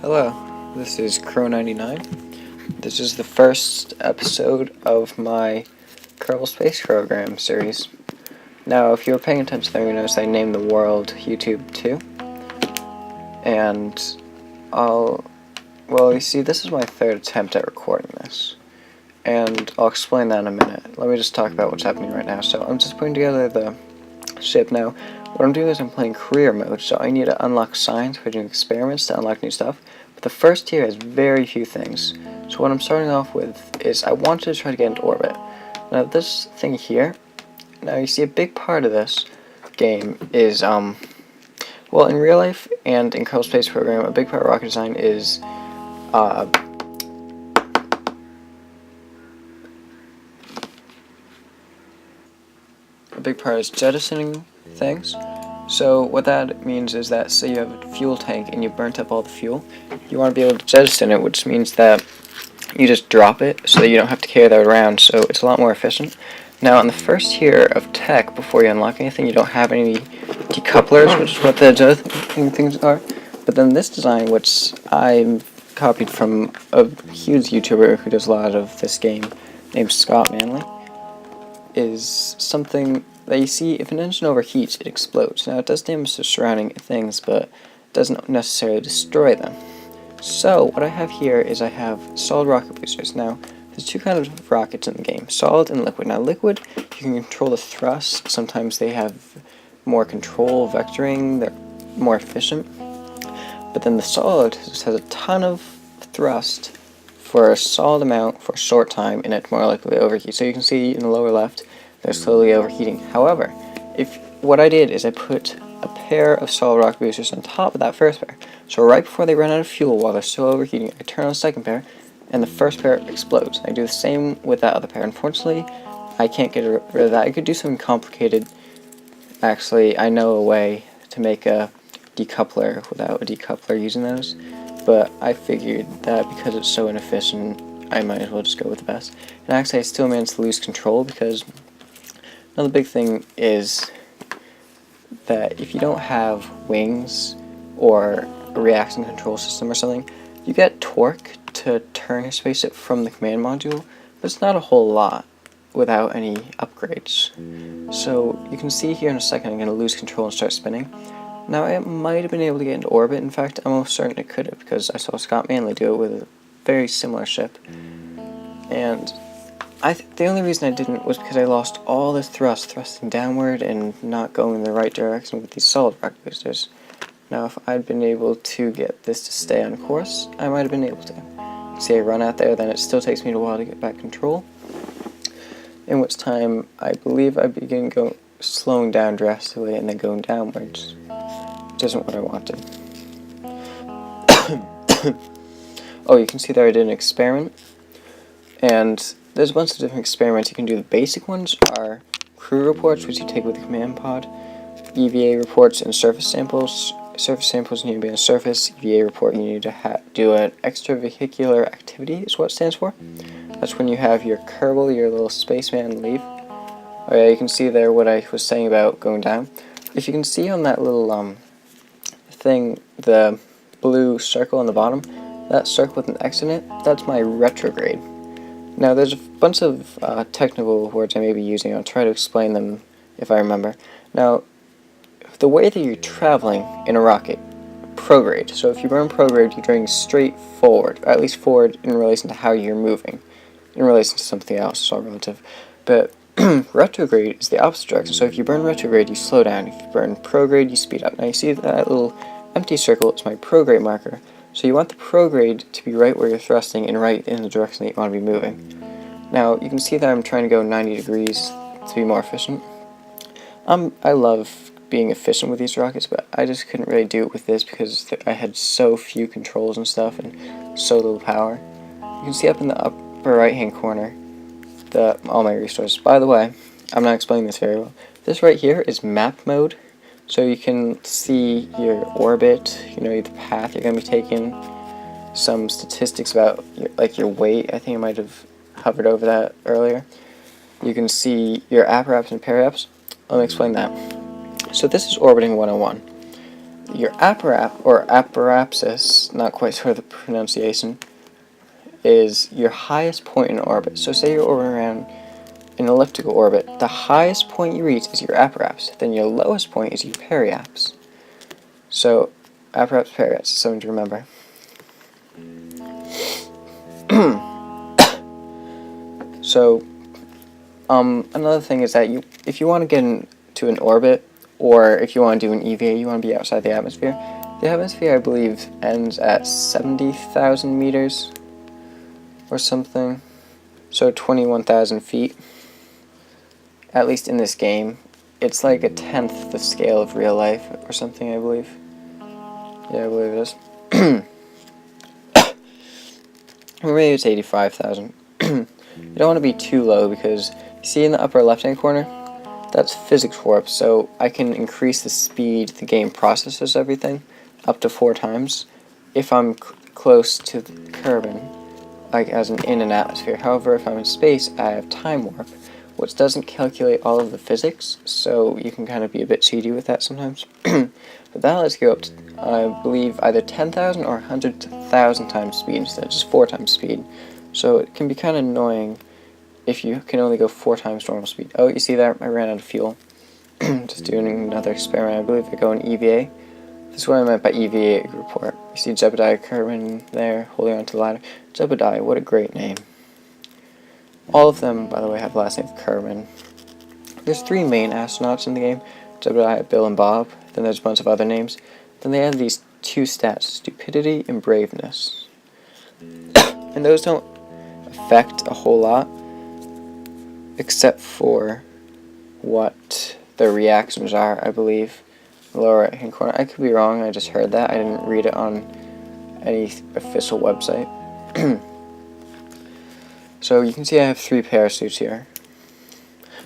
Hello, this is Crow99. This is the first episode of my Kerbal Space program series. Now, if you were paying attention there, you notice I named the world YouTube 2. And you see, this is my third attempt at recording this. And I'll explain that in a minute. Let me just talk about what's happening right now. So I'm just putting together the ship now. What I'm doing is I'm playing career mode, so I need to unlock science by doing experiments to unlock new stuff. But the first tier has very few things. So what I'm starting off with is I wanted to try to get into orbit. Now this thing here, now you see a big part of this game is, well, in real life and in Kerbal Space program, a big part of rocket design is, jettisoning things. So what that means is that, say you have a fuel tank and you burnt up all the fuel, you want to be able to jettison it, which means that you just drop it so that you don't have to carry that around, so it's a lot more efficient. Now in the first tier of tech, before you unlock anything, you don't have any decouplers, which is what the jettisoning things are. But then this design, which I copied from a huge YouTuber who does a lot of this game, named Scott Manley, is something that you see, if an engine overheats, it explodes. Now it does damage to surrounding things, but it doesn't necessarily destroy them. So what I have here is I have solid rocket boosters. Now there's two kinds of rockets in the game, solid and liquid. Now liquid, you can control the thrust. Sometimes they have more control, vectoring, they're more efficient. But then the solid just has a ton of thrust for a solid amount for a short time, and it's more likely to overheat. So you can see in the lower left, they're slowly overheating. However, what I did is I put a pair of solid rocket boosters on top of that first pair. So right before they run out of fuel while they're still overheating, I turn on the second pair, and the first pair explodes. I do the same with that other pair. Unfortunately, I can't get rid of that. I could do something complicated. Actually, I know a way to make a decoupler without a decoupler using those, but I figured that because it's so inefficient, I might as well just go with the best. And actually, I still managed to lose control because another big thing is that if you don't have wings or a reaction control system or something, you get torque to turn your spaceship from the command module, but it's not a whole lot without any upgrades. So you can see here in a second I'm going to lose control and start spinning. Now it might have been able to get into orbit. In fact, I'm almost certain it could have, because I saw Scott Manley do it with a very similar ship. And the only reason I didn't was because I lost all this thrusting downward and not going in the right direction with these solid rocket boosters. Now if I'd been able to get this to stay on course, I might have been able to. See, I run out there, then it still takes me a while to get back control, in which time I believe I begin slowing down drastically and then going downwards, which isn't what I wanted. Oh, you can see there I did an experiment, and there's a bunch of different experiments you can do. The basic ones are crew reports, which you take with the command pod, EVA reports, and surface samples. Surface samples need to be on the surface. EVA report, you need to do an extravehicular activity, is what it stands for. That's when you have your Kerbal, your little spaceman, leave. Oh yeah, you can see there what I was saying about going down. If you can see on that little thing, the blue circle on the bottom, that circle with an X in it, that's my retrograde. Now there's a bunch of technical words I may be using. I'll try to explain them if I remember. Now, the way that you're traveling in a rocket, prograde. So if you burn prograde, you're going straight forward, or at least forward in relation to how you're moving. In relation to something else, it's all relative. But retrograde is the opposite direction. So if you burn retrograde, you slow down. If you burn prograde, you speed up. Now you see that little empty circle, it's my prograde marker. So you want the prograde to be right where you're thrusting and right in the direction that you want to be moving. Now you can see that I'm trying to go 90 degrees to be more efficient. I love being efficient with these rockets, but I just couldn't really do it with this because I had so few controls and stuff and so little power. You can see up in the upper right hand corner all my resources. By the way, I'm not explaining this very well. This right here is map mode, so you can see your orbit, the path you're going to be taking, some statistics about your weight. I think I might have hovered over that earlier. You can see your apoapsis and periapsis. Let me explain that. So this is orbiting 101. your apoapsis, not quite sure the pronunciation, is your highest point in orbit. So say you're orbiting around an elliptical orbit, the highest point you reach is your apoapsis, then your lowest point is your periapsis. So apoapsis, periapsis, something to remember. So another thing is that if you want to get into an orbit, or if you want to do an EVA, you want to be outside the atmosphere. The atmosphere, I believe, ends at 70,000 meters or something. So 21,000 feet. At least in this game. It's like a tenth the scale of real life or something, I believe. Yeah, I believe it is. Or maybe it's 85,000. You don't want to be too low because, you see in the upper left-hand corner? That's physics warp, so I can increase the speed the game processes everything up to 4 times if I'm close to the Kerbin, like as in an atmosphere. However, if I'm in space, I have time warp, which doesn't calculate all of the physics, so you can kind of be a bit cheaty with that sometimes. But that lets you go up to, I believe, either 10,000 or 100,000 times speed instead of just 4 times speed. So it can be kind of annoying if you can only go 4 times normal speed. Oh, you see that? I ran out of fuel. Just doing another experiment. I believe I go in EVA. This is what I meant by EVA report. You see Jebediah Kerbin there, holding onto the ladder. Jebediah, what a great name. All of them, by the way, have the last name of Kerbin. There's 3 main astronauts in the game. Jebediah, Bill, and Bob. Then there's a bunch of other names. Then they have these 2 stats, stupidity and braveness. And those don't affect a whole lot, except for what their reactions are, I believe. The lower right hand corner. I could be wrong, I just heard that. I didn't read it on any official website. So you can see I have 3 parachutes here.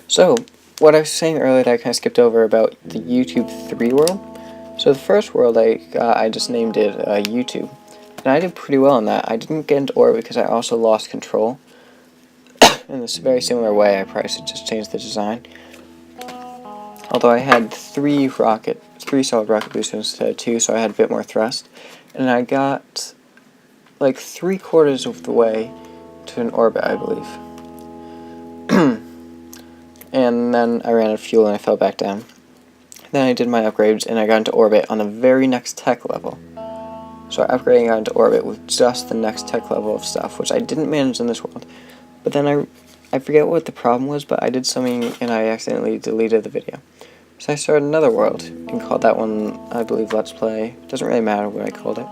So, what I was saying earlier that I kind of skipped over about the YouTube 3 world. So the first world I just named it YouTube. And I did pretty well on that. I didn't get into orbit because I also lost control. In this very similar way, I probably should just change the design. Although I had 3 solid rocket boosters instead of 2, so I had a bit more thrust. And I got like 3/4 of the way to an orbit, I believe. And then I ran out of fuel and I fell back down. Then I did my upgrades and I got into orbit on the very next tech level. So I upgraded and got into orbit with just the next tech level of stuff, which I didn't manage in this world. But then I forget what the problem was, but I did something and I accidentally deleted the video. So I started another world and called that one, I believe, Let's Play. It doesn't really matter what I called it.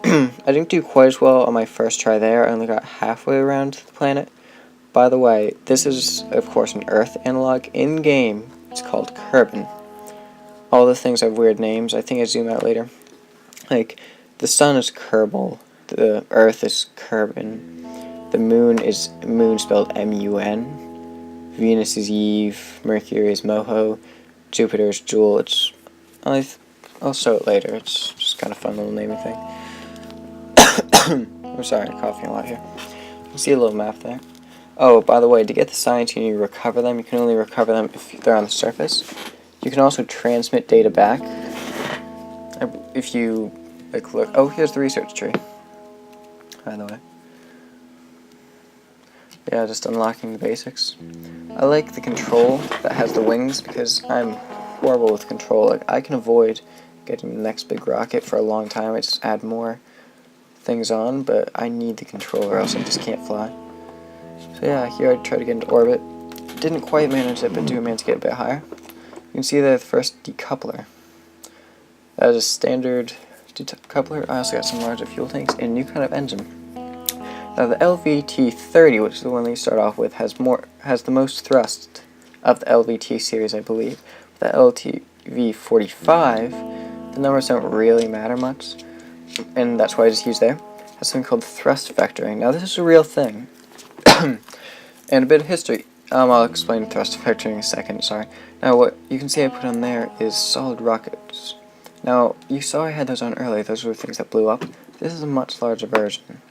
I didn't do quite as well on my first try there. I only got halfway around the planet. By the way, this is, of course, an Earth analog in-game. It's called Kerbin. All the things have weird names. I think I zoom out later. Like, the sun is Kerbal. The Earth is Kerbin. The moon is moon spelled M-U-N. Venus is Eve. Mercury is Moho. Jupiter is Jewel. It's... I'll show it later. It's just kind of fun little naming thing. I'm sorry, I'm coughing a lot here. You can see a little map there. Oh, by the way, to get the science and you recover them, you can only recover them if they're on the surface. You can also transmit data back. If you, like, look... Oh, here's the research tree. By the way. Yeah, just unlocking the basics. I like the control that has the wings because I'm horrible with control. Like, I can avoid getting the next big rocket for a long time. I just add more things on, but I need the control or else I just can't fly. So yeah, here I tried to get into orbit. Didn't quite manage it, but do manage to get a bit higher. You can see the first decoupler. That is a standard decoupler. I also got some larger fuel tanks and a new kind of engine. Now the LVT-30, which is the one that you start off with, has the most thrust of the LVT series, I believe. The LTV-45, the numbers don't really matter much, and that's why I just use there. It has something called thrust vectoring. Now this is a real thing. And a bit of history. I'll explain thrust vectoring in a second, sorry. Now what you can see I put on there is solid rockets. Now, you saw I had those on earlier, those were things that blew up. This is a much larger version.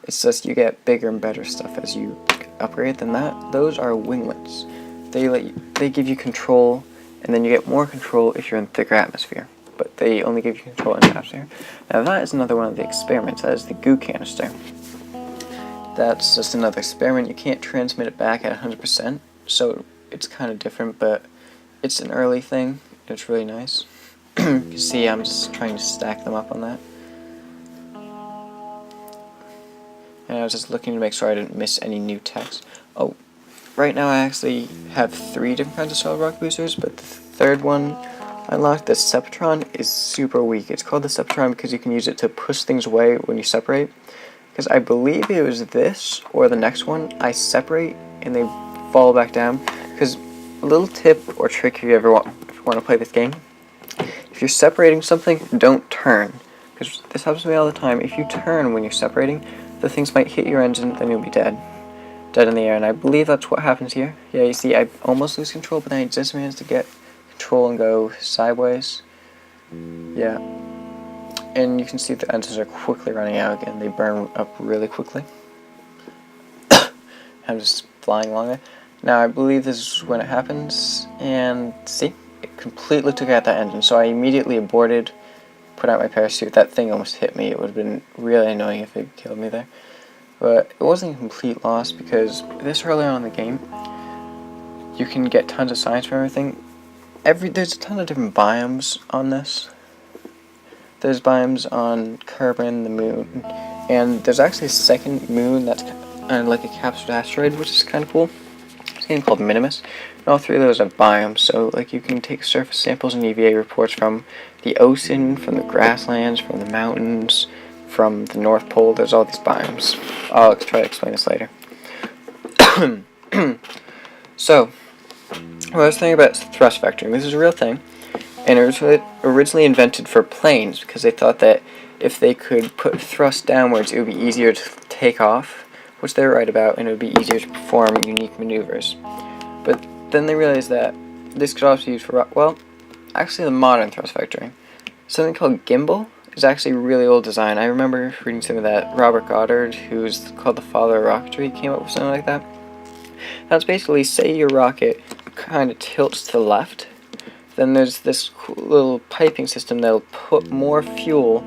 It's just you get bigger and better stuff as you upgrade than that. Those are winglets. They give you control, and then you get more control if you're in thicker atmosphere. but they only give you control in atmosphere. Now that is another one of the experiments. That is the goo canister. That's just another experiment. You can't transmit it back at 100%, so it's kind of different, but it's an early thing. It's really nice. You can see I'm just trying to stack them up on that. And I was just looking to make sure I didn't miss any new text. Oh, right now I actually have 3 different kinds of solid rocket boosters, but the third one I unlocked, the Septron, is super weak. It's called the Septron because you can use it to push things away when you separate. Because I believe it was this or the next one, I separate and they fall back down. Because a little tip or trick if you ever want to play this game, if you're separating something, don't turn. Because this happens to me all the time. If you turn when you're separating, the things might hit your engine, then you'll be dead. Dead in the air, and I believe that's what happens here. Yeah, you see, I almost lose control, but then I just managed to get control and go sideways. Yeah. And you can see the engines are quickly running out again. They burn up really quickly. I'm just flying along there. Now, I believe this is when it happens, and see? It completely took out that engine, so I immediately aborted, put out my parachute. That thing almost hit me. It would have been really annoying if it killed me there. But it wasn't a complete loss because this early on in the game, you can get tons of science from everything. There's a ton of different biomes on this. There's biomes on Kerbal, the moon, and there's actually a second moon that's like a captured asteroid, which is kind of cool. It's a game called Minimus. And all 3 of those have biomes, so like you can take surface samples and EVA reports from the ocean, from the grasslands, from the mountains, from the North Pole. There's all these biomes. I'll try to explain this later. So, what I was thinking about thrust vectoring. This is a real thing, and it was originally invented for planes because they thought that if they could put thrust downwards, it would be easier to take off, which they were right about, and it would be easier to perform unique maneuvers. But then they realized that this could also be used for, well, actually the modern thrust vectoring. Something called gimbal is actually a really old design. I remember reading some of that. Robert Goddard, who's called the father of rocketry, came up with something like that. That's basically, say your rocket kind of tilts to the left, then there's this cool little piping system that'll put more fuel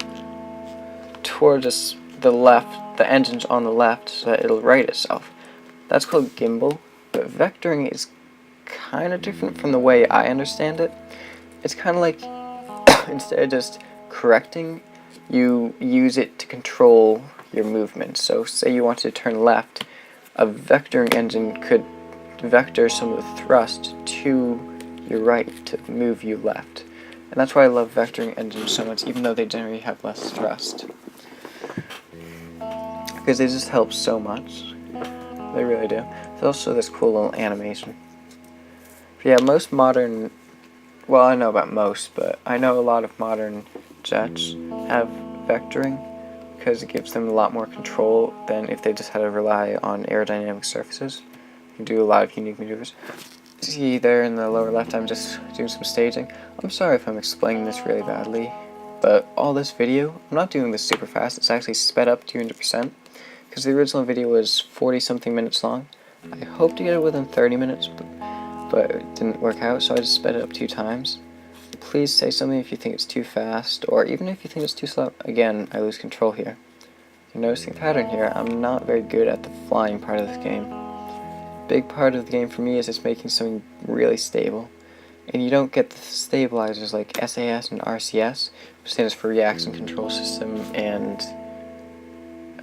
towards the left, the engine's on the left, so that it'll right itself. That's called gimbal, but vectoring is kind of different from the way I understand it. It's kind of like, instead of just correcting, you use it to control your movement. So say you wanted to turn left, a vectoring engine could vector some of the thrust to your right to move you left. And that's why I love vectoring engines so much, even though they generally have less thrust. Because they just help so much. They really do. There's also this cool little animation. But yeah, most modern, well, I know about most, but I know a lot of modern jets have vectoring because it gives them a lot more control than if they just had to rely on aerodynamic surfaces. You can do a lot of unique maneuvers. See there in the lower left, I'm just doing some staging. I'm sorry if I'm explaining this really badly, but all this video, I'm not doing this super fast. It's actually sped up 200% because the original video was 40-something minutes long. I hope to get it within 30 minutes, but it didn't work out, so I just sped it up 2 times. Please say something if you think it's too fast, or even if you think it's too slow. Again, I lose control here. You're noticing a pattern here. I'm not very good at the flying part of this game. Big part of the game for me is it's making something really stable. And you don't get the stabilizers like SAS and RCS, which stands for Reaction Control System, and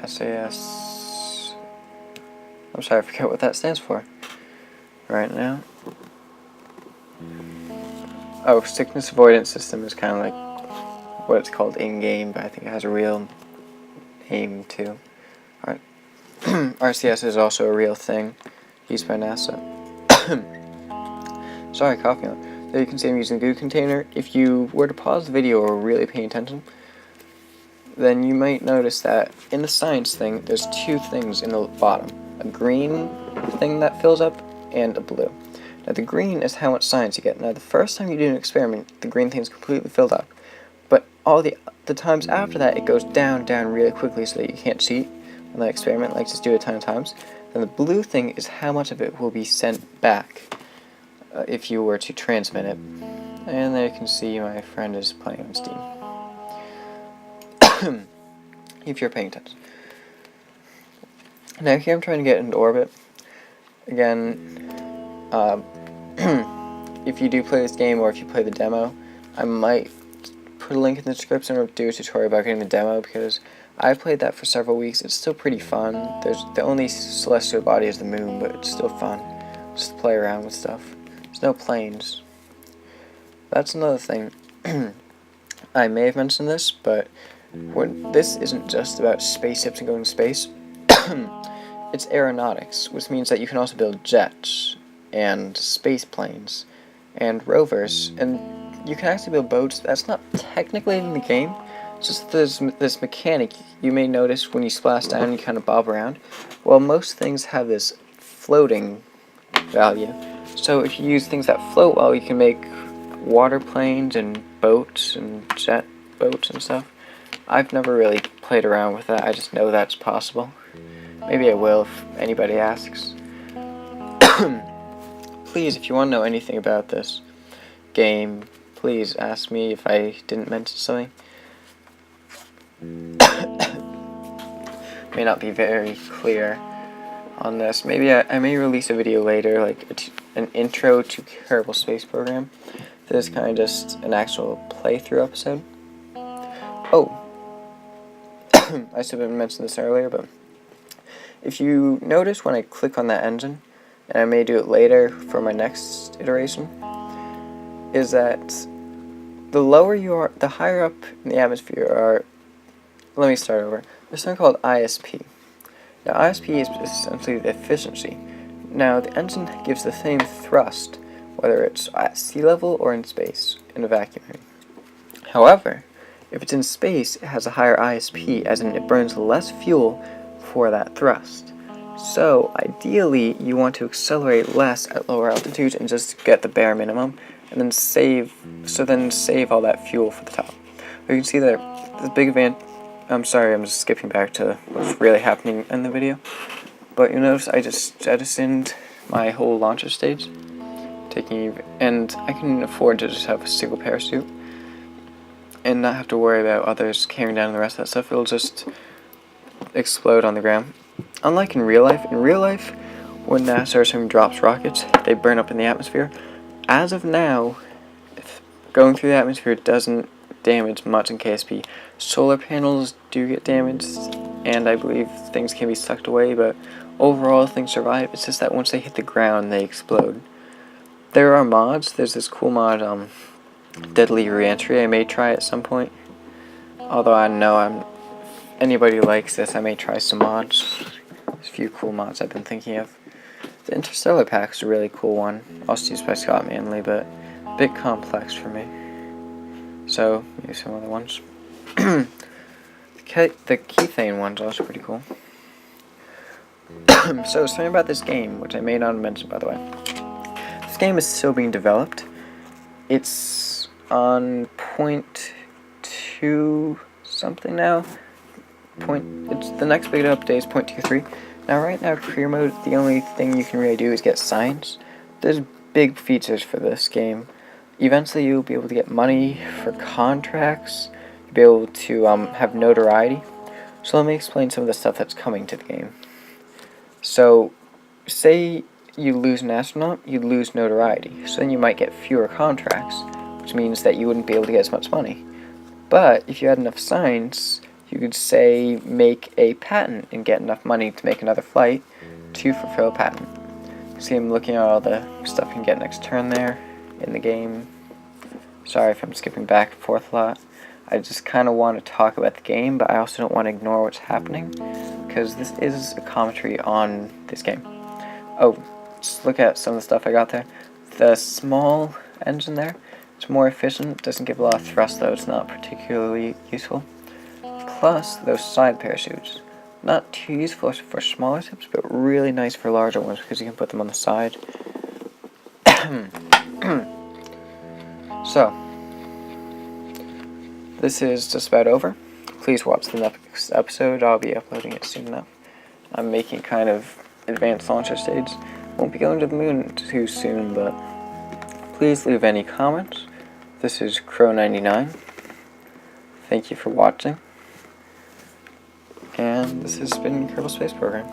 SAS... I'm sorry, I forget what that stands for right now. Oh, Sickness Avoidance System is kind of like what it's called in-game, but I think it has a real name too. Alright. RCS is also a real thing used by NASA. Sorry, coughing. There you can see I'm using a goo container. If you were to pause the video or really pay attention, then you might notice that in the science thing, there's 2 things in the bottom. A green thing that fills up, and a blue. Now the green is how much science you get. Now the first time you do an experiment, the green thing is completely filled up. But all the times after that, it goes down really quickly so that you can't cheat on that experiment, like just do it a ton of times. Then the blue thing is how much of it will be sent back if you were to transmit it. And there you can see my friend is playing on Steam. If you're paying attention. Now here I'm trying to get into orbit. Again, if you do play this game or if you play the demo, I might put a link in the description or do a tutorial about getting the demo, because I played that for several weeks. It's still pretty fun. There's the only celestial body is the moon, but it's still fun. Just to play around with stuff. There's no planes. That's another thing. I may have mentioned this, but this isn't just about spaceships and going to space. It's aeronautics, which means that you can also build jets and space planes and rovers, and you can actually build boats. That's not technically in the game. It's just this mechanic you may notice when you splash down and you kind of bob around. Well, most things have this floating value. So if you use things that float well, you can make water planes and boats and jet boats and stuff. I've never really played around with that. I just know that's possible. Maybe I will if anybody asks. Please, if you want to know anything about this game, please ask me if I didn't mention something. May not be very clear on this. Maybe I may release a video later, like an intro to Kerbal Space program. This is kind of just an actual playthrough episode. Oh, I should have mentioned this earlier, but if you notice when I click on that engine, and I may do it later for my next iteration, is that the lower you are, the higher up in the atmosphere are. Let me start over. There's something called ISP. Now, ISP is essentially the efficiency. Now, the engine gives the same thrust, whether it's at sea level or in space, in a vacuum. However, if it's in space, it has a higher ISP, as in it burns less fuel for that thrust. So, ideally, you want to accelerate less at lower altitudes and just get the bare minimum, and then save all that fuel for the top. You can see that the big advantage. I'm sorry, I'm just skipping back to what's really happening in the video. But you notice I just jettisoned my whole launcher stage, and I can afford to just have a single parachute and not have to worry about others carrying down the rest of that stuff. It'll just explode on the ground. Unlike in real life, when NASA or something drops rockets, they burn up in the atmosphere. As of now, if going through the atmosphere doesn't damage much in KSP. Solar panels do get damaged, and I believe things can be sucked away, but overall things survive. It's just that once they hit the ground, they explode. There are mods. There's this cool mod, Deadly Reentry. I may try at some point. Although I know anybody who likes this, I may try some mods. There's a few cool mods I've been thinking of. The Interstellar Pack is a really cool one, also used by Scott Manley, but a bit complex for me. So, maybe some other ones. The Kethane one's also pretty cool. So, something about this game, which I may not have mentioned, by the way. This game is still being developed. It's on 0.2 something now. It's the next big update is 0.23. Now, right now, career mode, the only thing you can really do is get science. There's big features for this game. Eventually, you'll be able to get money for contracts. You'll be able to have notoriety. So let me explain some of the stuff that's coming to the game. So, say you lose an astronaut, you lose notoriety. So then you might get fewer contracts, which means that you wouldn't be able to get as much money. But if you had enough science, you could, say, make a patent and get enough money to make another flight to fulfill a patent. See, I'm looking at all the stuff you can get next turn there in the game. Sorry if I'm skipping back and forth a lot. I just kind of want to talk about the game, but I also don't want to ignore what's happening, because this is a commentary on this game. Oh, just look at some of the stuff I got there. The small engine there, it's more efficient, doesn't give a lot of thrust though, it's not particularly useful. Plus, those side parachutes. Not too useful for smaller ships, but really nice for larger ones, because you can put them on the side. So, this is just about over. Please watch the next episode. I'll be uploading it soon enough. I'm making kind of advanced launcher stage. Won't be going to the moon too soon, but please leave any comments. This is Crow99. Thank you for watching. And this has been Kerbal Space Program.